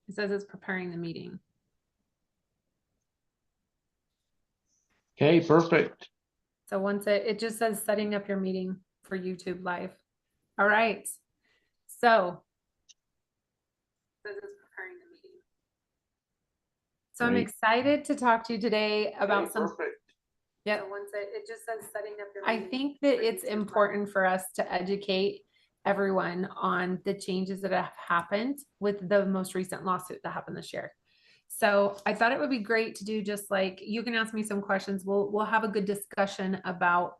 It says it's preparing the meeting. Okay, perfect. So once it just says setting up your meeting for YouTube Live. All right. So it says it's preparing the meeting. So I'm Great. excited to talk to you today about Okay, some. perfect. Yeah. So once it just says setting up your meeting. I think that it's important for us to educate everyone on the changes that have happened with the most recent lawsuit that happened this year. So I thought it would be great to do just like you can ask me some questions. We'll have a good discussion about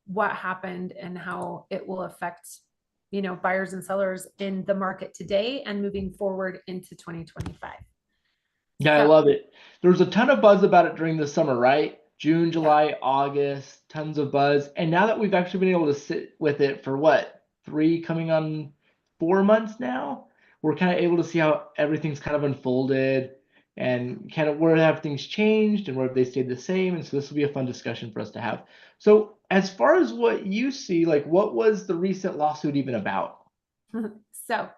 what happened and how it will affect, buyers and sellers in the market today and moving forward into 2025. Yeah, I So love it. There was a ton of buzz about it during the summer, right? June, yeah, July, August, tons of buzz. And now that we've actually been able to sit with it for what, 4 months now, we're kind of able to see how everything's kind of unfolded and kind of where have things changed and where have they stayed the same. And so this will be a fun discussion for us to have. So as far as what you see, like what was the recent lawsuit even about? so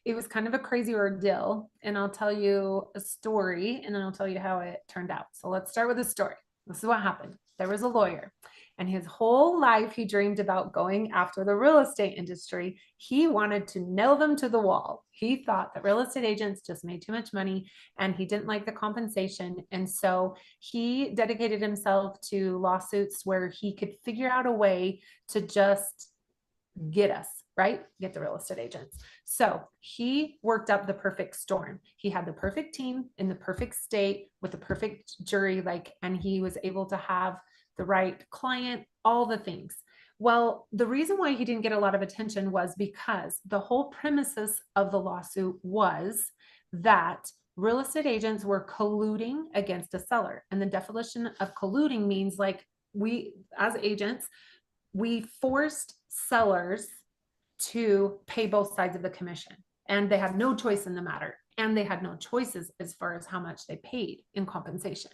it was kind of a crazy ordeal. And I'll tell you a story and then I'll tell you how it turned out. So let's start with the story. This is what happened. There was a lawyer, and his whole life he dreamed about going after the real estate industry. He wanted to nail them to the wall. He thought that real estate agents just made too much money and he didn't like the compensation. And so he dedicated himself to lawsuits where he could figure out a way to just get us, right? Get the real estate agents. So he worked up the perfect storm. He had the perfect team in the perfect state with the perfect jury, and he was able to have the right client, all the things. Well, the reason why he didn't get a lot of attention was because the whole premises of the lawsuit was that real estate agents were colluding against a seller. And the definition of colluding means we, as agents, we forced sellers to pay both sides of the commission, and they had no choice in the matter, and they had no choices as far as how much they paid in compensation.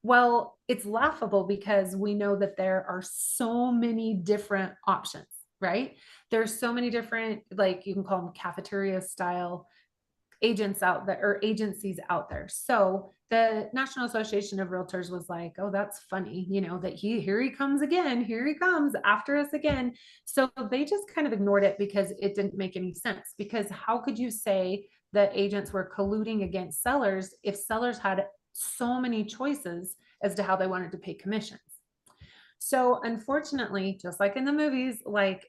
Well, it's laughable because we know that there are so many different options, right? There's so many different, you can call them cafeteria style agents out there or agencies out there. So the National Association of Realtors was like, oh, that's funny, that here he comes again, here he comes after us again. So they just kind of ignored it because it didn't make any sense. Because how could you say that agents were colluding against sellers if sellers had so many choices as to how they wanted to pay commissions? So unfortunately, just like in the movies,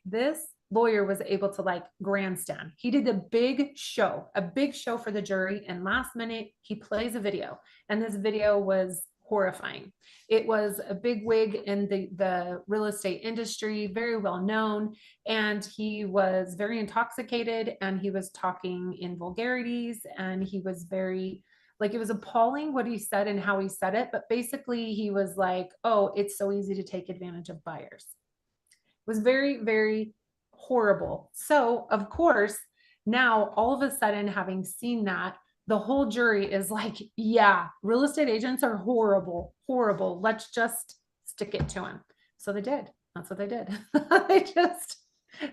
this lawyer was able to grandstand. He did a big show for the jury. And last minute, he plays a video. And this video was horrifying. It was a big wig in the real estate industry, very well known. And he was very intoxicated and he was talking in vulgarities and he was very it was appalling what he said and how he said it. But basically, he was like, oh, it's so easy to take advantage of buyers. It was very, very horrible. So, of course, now all of a sudden, having seen that, the whole jury is like, yeah, real estate agents are horrible, horrible. Let's just stick it to him. So they did. That's what they did. they just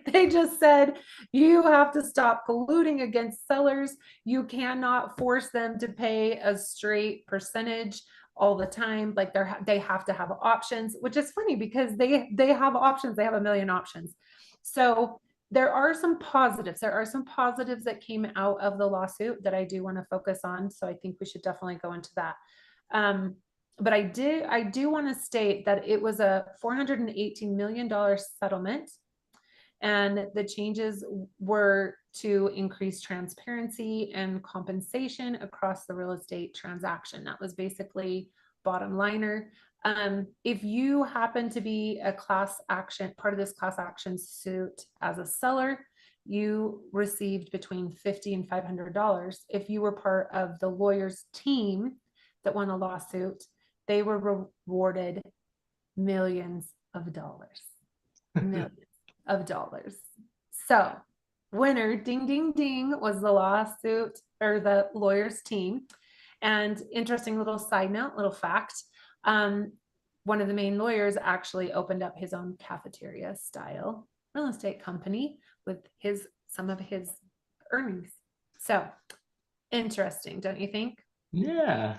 they just said, you have to stop colluding against sellers. You cannot force them to pay a straight percentage all the time. They have to have options, which is funny because they have options. They have a million options. So there are some positives. There are some positives that came out of the lawsuit that I do want to focus on. So I think we should definitely go into that. But I do want to state that it was a $418 million settlement. And the changes were to increase transparency and compensation across the real estate transaction. That was basically bottom liner. If you happen to be a part of this class action suit as a seller, you received between $50 and $500. If you were part of the lawyer's team that won the lawsuit, they were rewarded millions of dollars. Millions of dollars. So, winner, ding, ding, ding, was the lawsuit or the lawyer's team. And interesting little side note, little fact. One of the main lawyers actually opened up his own cafeteria style real estate company with some of his earnings. So Interesting, don't you think? Yeah,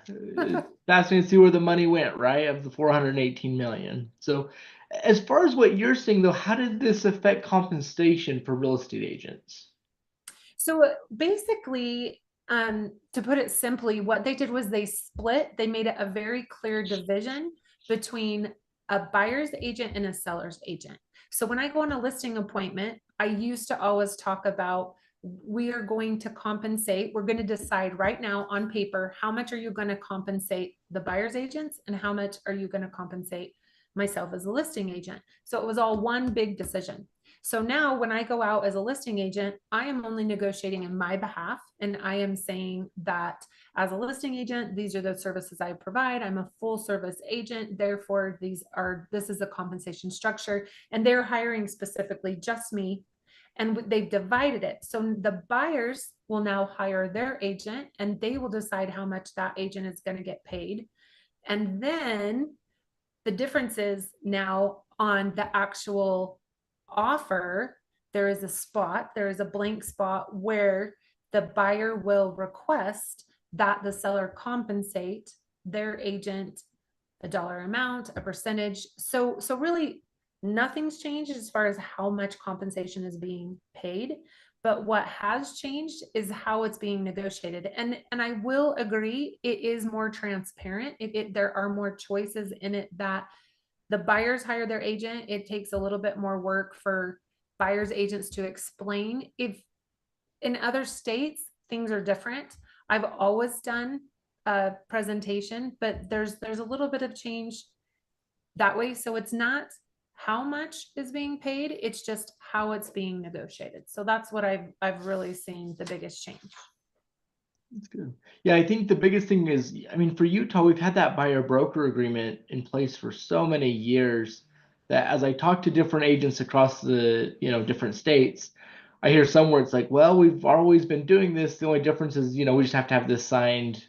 fascinating to see where the money went, right? Of the 418 million. So, as far as what you're seeing though, how did this affect compensation for real estate agents? So basically, to put it simply, what they did was they made it a very clear division between a buyer's agent and a seller's agent. So when I go on a listing appointment, I used to always talk about we are going to compensate. We're going to decide right now on paper how much are you going to compensate the buyer's agents and how much are you going to compensate myself as a listing agent. So it was all one big decision. So now when I go out as a listing agent, I am only negotiating in my behalf. And I am saying that as a listing agent, these are the services I provide. I'm a full service agent. Therefore, this is a compensation structure. And they're hiring specifically just me. And they've divided it. So the buyers will now hire their agent and they will decide how much that agent is going to get paid. And then the difference is now on the actual offer, there is a blank spot where the buyer will request that the seller compensate their agent a dollar amount, a percentage. So really nothing's changed as far as how much compensation is being paid. But what has changed is how it's being negotiated. And I will agree, it is more transparent. There are more choices in it that the buyers hire their agent. It takes a little bit more work for buyers agents to explain. If in other states things are different, I've always done a presentation, but there's a little bit of change that way. So it's not how much is being paid, it's just how it's being negotiated. So that's what I've really seen the biggest change. That's good. Yeah, I think the biggest thing is, I mean, for Utah, we've had that buyer broker agreement in place for so many years that as I talk to different agents across the, different states, I hear some where it's like, well, we've always been doing this. The only difference is, we just have to have this signed,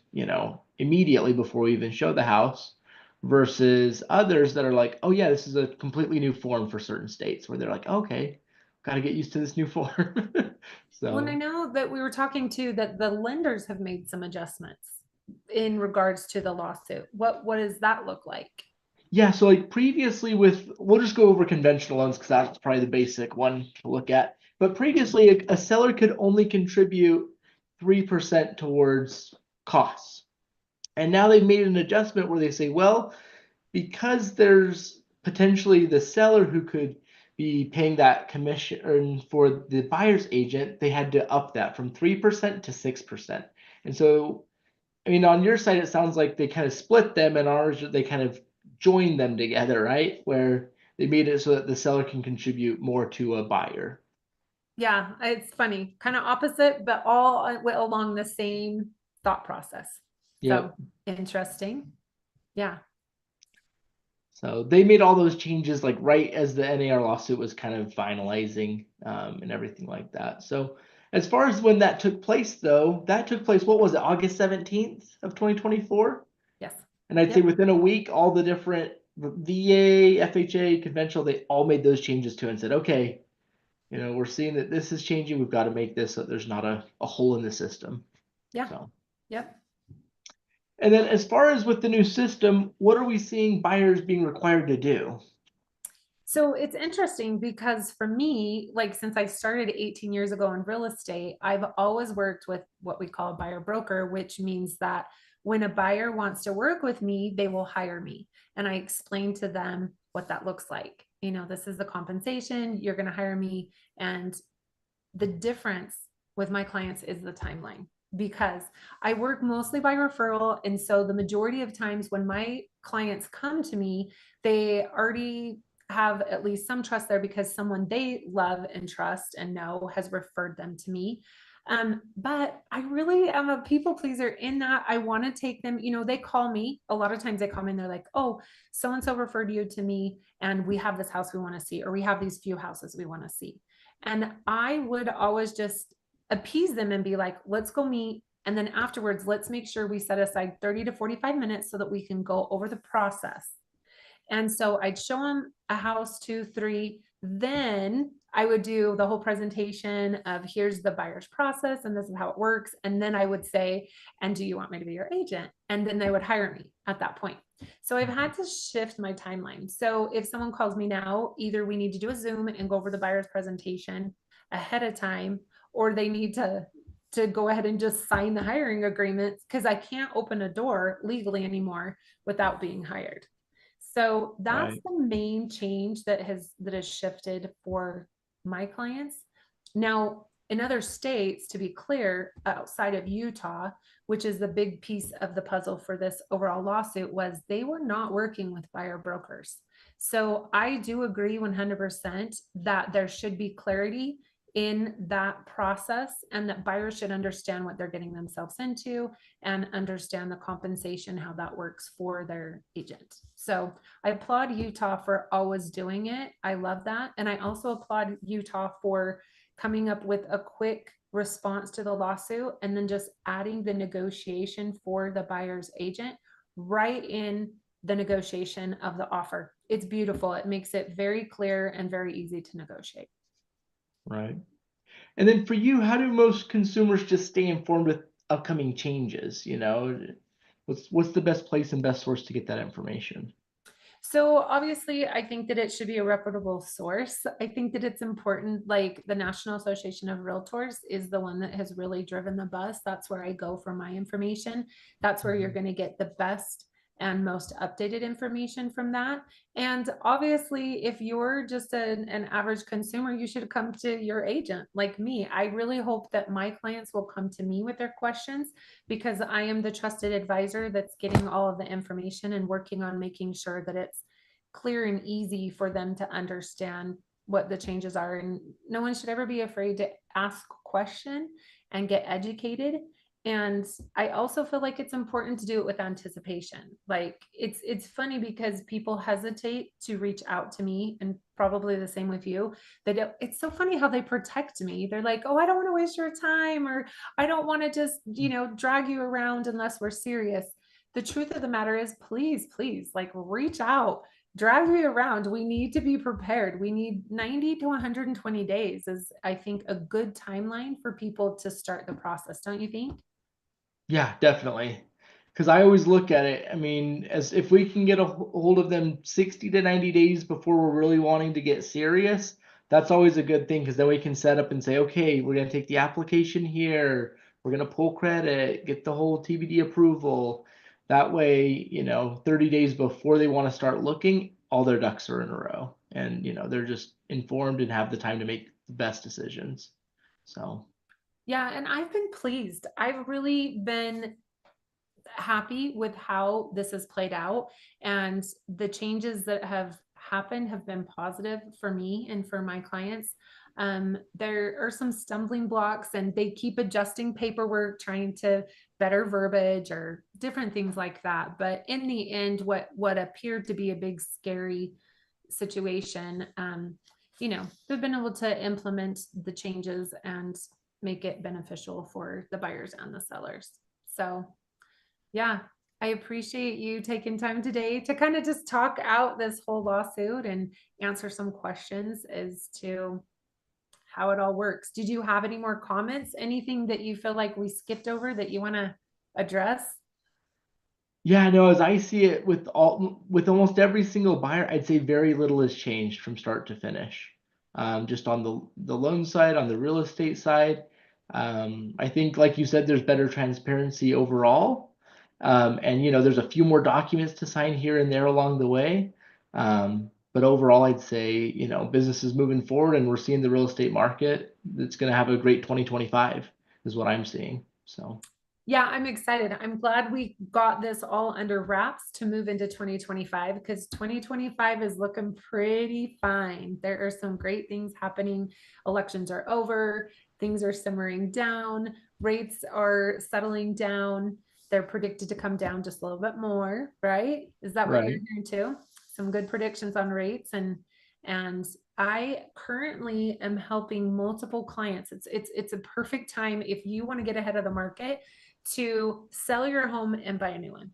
immediately before we even show the house, versus others that are like, oh yeah, this is a completely new form for certain states where they're like, okay, got to get used to this new form. Well, and I So. know that we were talking too that the lenders have made some adjustments in regards to the lawsuit. What does that look like? Yeah, so like previously we'll just go over conventional loans because that's probably the basic one to look at. But previously, a seller could only contribute 3% towards costs. And now they've made an adjustment where they say, well, because there's potentially the seller who could be paying that commission for the buyer's agent, they had to up that from 3% to 6%. And so I mean, on your side, it sounds like they kind of split them, and ours, they kind of joined them together, right? Where they made it so that the seller can contribute more to a buyer. Yeah, it's funny, kind of opposite, but all along the same thought process. So Yep. interesting. Yeah. So they made all those changes like right as the NAR lawsuit was kind of finalizing and everything like that. So as far as when that took place, though, that took place, what was it, August 17th of 2024? Yes. And I'd say Yep. within a week, all the different VA, FHA, conventional, they all made those changes too and said, okay, we're seeing that this is changing. We've got to make this so there's not a hole in the system. Yeah. So, Yep. and then as far as with the new system, what are we seeing buyers being required to do? So it's interesting because for me, like since I started 18 years ago in real estate, I've always worked with what we call a buyer broker, which means that when a buyer wants to work with me, they will hire me. And I explain to them what that looks like. This is the compensation, you're going to hire me. And the difference with my clients is the timeline because I work mostly by referral. And so the majority of times when my clients come to me, they already have at least some trust there because someone they love and trust and know has referred them to me. But I really am a people pleaser in that I want to take them, they call me. A lot of times they call me and they're like, oh, so and so referred you to me, and we have this house we want to see, or we have these few houses we want to see. And I would always just appease them and be like, let's go meet. And then afterwards, let's make sure we set aside 30 to 45 minutes so that we can go over the process. And so I'd show them a house, two, three. Then I would do the whole presentation of here's the buyer's process and this is how it works. And then I would say, and do you want me to be your agent? And then they would hire me at that point. So I've had to shift my timeline. So if someone calls me now, either we need to do a Zoom and go over the buyer's presentation ahead of time, or they need to go ahead and just sign the hiring agreements because I can't open a door legally anymore without being hired. So that's Right. the main change that has shifted for my clients. Now, in other states, to be clear, outside of Utah, which is the big piece of the puzzle for this overall lawsuit, was they were not working with buyer brokers. So I do agree 100% that there should be clarity in that process and that buyers should understand what they're getting themselves into and understand the compensation, how that works for their agent. So I applaud Utah for always doing it. I love that. And I also applaud Utah for coming up with a quick response to the lawsuit and then just adding the negotiation for the buyer's agent right in the negotiation of the offer. It's beautiful. It makes it very clear and very easy to negotiate. Right. And then for you, how do most consumers just stay informed with upcoming changes? What's the best place and best source to get that information? So obviously, I think that it should be a reputable source. I think that it's important, like the National Association of Realtors is the one that has really driven the bus. That's where I go for my information. That's where you're Mhm. going to get the best and most updated information from that. And obviously, if you're just an average consumer, you should come to your agent like me. I really hope that my clients will come to me with their questions because I am the trusted advisor that's getting all of the information and working on making sure that it's clear and easy for them to understand what the changes are. And no one should ever be afraid to ask a question and get educated. And I also feel like it's important to do it with anticipation. Like it's funny because people hesitate to reach out to me, and probably the same with you. It's so funny how they protect me. They're like, "Oh, I don't want to waste your time," or "I don't want to just, drag you around unless we're serious." The truth of the matter is, please, please, like reach out, drag me around. We need to be prepared. We need 90 to 120 days is I think a good timeline for people to start the process. Don't you think? Yeah, definitely. Because I always look at it, I mean, as if we can get a hold of them 60 to 90 days before we're really wanting to get serious, that's always a good thing because then we can set up and say, okay, we're going to take the application here, we're going to pull credit, get the whole TBD approval. That way, 30 days before they want to start looking, all their ducks are in a row and, they're just informed and have the time to make the best decisions. So, Yeah, and I've been pleased. I've really been happy with how this has played out, and the changes that have happened have been positive for me and for my clients. There are some stumbling blocks and they keep adjusting paperwork, trying to better verbiage or different things like that. But in the end, what appeared to be a big scary situation, they've been able to implement the changes and make it beneficial for the buyers and the sellers. So yeah, I appreciate you taking time today to kind of just talk out this whole lawsuit and answer some questions as to how it all works. Did you have any more comments? Anything that you feel like we skipped over that you want to address? yeah, no, as I see it with almost every single buyer, I'd say very little has changed from start to finish. Just on the loan side, on the real estate side. I think, like you said, there's better transparency overall. And there's a few more documents to sign here and there along the way. But overall, I'd say, business is moving forward and we're seeing the real estate market that's going to have a great 2025 is what I'm seeing. So, Yeah, I'm excited. I'm glad we got this all under wraps to move into 2025 because 2025 is looking pretty fine. There are some great things happening. Elections are over, things are simmering down, rates are settling down. They're predicted to come down just a little bit more, right? Is that what you're right, hearing too? Some good predictions on rates, and I currently am helping multiple clients. It's a perfect time if you want to get ahead of the market to sell your home and buy a new one.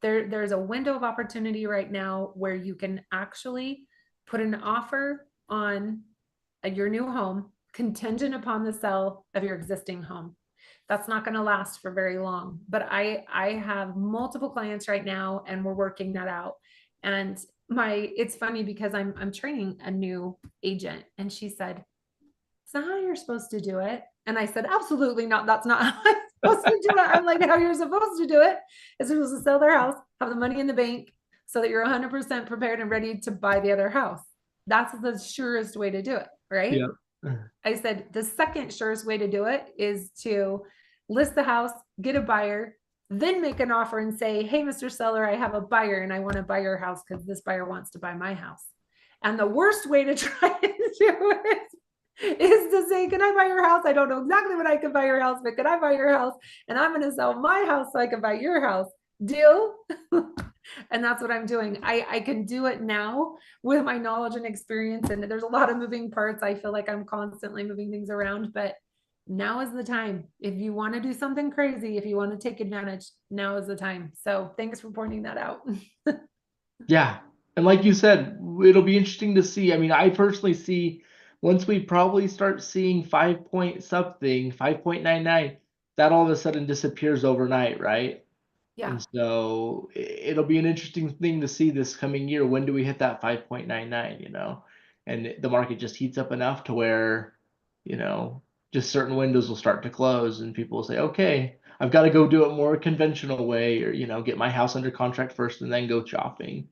There's a window of opportunity right now where you can actually put an offer on your new home contingent upon the sale of your existing home. That's not going to last for very long. But I have multiple clients right now and we're working that out. And it's funny because I'm training a new agent and she said, "It's not how you're supposed to do it." And I said, "Absolutely not. That's not how I'm supposed to do it." I'm like, "How you're supposed to do it is you're supposed to sell their house, have the money in the bank so that you're 100% prepared and ready to buy the other house. That's the surest way to do it, right?" Yeah. I said, "The second surest way to do it is to list the house, get a buyer, then make an offer and say, 'Hey, Mr. Seller, I have a buyer and I want to buy your house because this buyer wants to buy my house.'" And the worst way to try and do it is to say, "Can I buy your house? I don't know exactly what I can buy your house, but can I buy your house? And I'm going to sell my house so I can buy your house. Deal?" And that's what I'm doing. I can do it now with my knowledge and experience. And there's a lot of moving parts. I feel like I'm constantly moving things around, but now is the time. If you want to do something crazy, if you want to take advantage, now is the time. So thanks for pointing that out. Yeah. And like you said, it'll be interesting to see. I mean, I personally see once we probably start seeing 5 point something, 5.99, that all of a sudden disappears overnight, right? Yeah. And so it'll be an interesting thing to see this coming year. When do we hit that 5.99, And the market just heats up enough to where, you know, just certain windows will start to close and people will say, okay, I've got to go do it more conventional way or, get my house under contract first and then go shopping.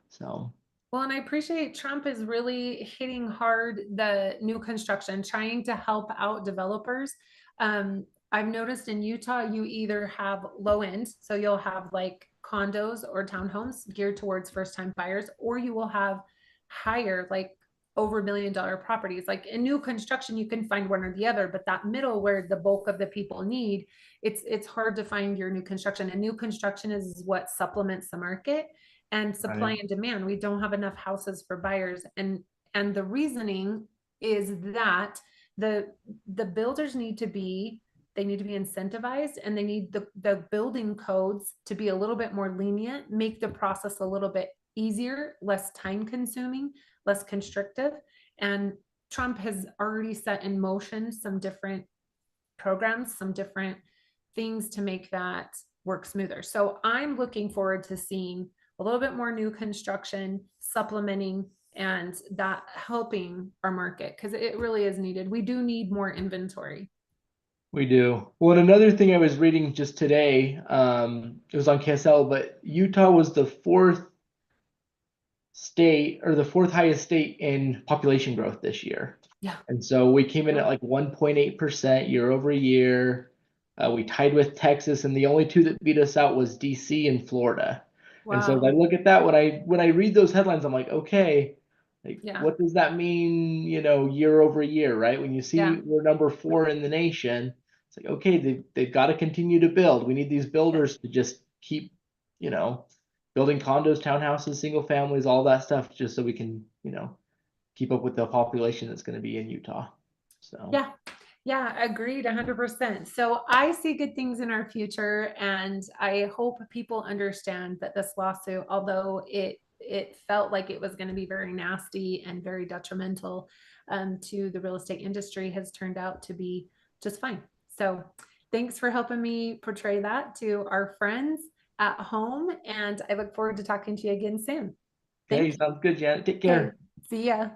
So, Well, and I appreciate Trump is really hitting hard the new construction, trying to help out developers. I've noticed in Utah, you either have low end, so you'll have like condos or townhomes geared towards first time buyers, or you will have higher, like over $1 million properties. Like in new construction, you can find one or the other, but that middle where the bulk of the people need, it's hard to find your new construction. And new construction is what supplements the market and supply right. and demand. We don't have enough houses for buyers. And the reasoning is that the the builders need to be they need to be incentivized and they need the building codes to be a little bit more lenient, make the process a little bit easier, less time consuming, less constrictive. And Trump has already set in motion some different programs, some different things to make that work smoother. So I'm looking forward to seeing a little bit more new construction supplementing and that helping our market because it really is needed. We do need more inventory. We do. Well, and another thing I was reading just today, it was on KSL, but Utah was the fourth state or the fourth highest state in population growth this year. Yeah. And so we came in Yeah. at like 1.8% year over year. We tied with Texas, and the only two that beat us out was DC and Florida. And so as I Wow. look at that, when I read those headlines, I'm like, okay, like Yeah. what does that mean, year over year, right? When you Yeah. see we're number 4 in the nation, it's like, okay, they've got to continue to build. We need these Yeah. builders to just keep, you know, building condos, townhouses, single families, all that stuff, just so we can, keep up with the population that's going to be in Utah. So, Yeah. Yeah, agreed 100%. So I see good things in our future and I hope people understand that this lawsuit, although it felt like it was going to be very nasty and very detrimental to the real estate industry, has turned out to be just fine. So thanks for helping me portray that to our friends at home. And I look forward to talking to you again soon. okay, Thank you. sounds good, Janet. Take Okay, care. see ya.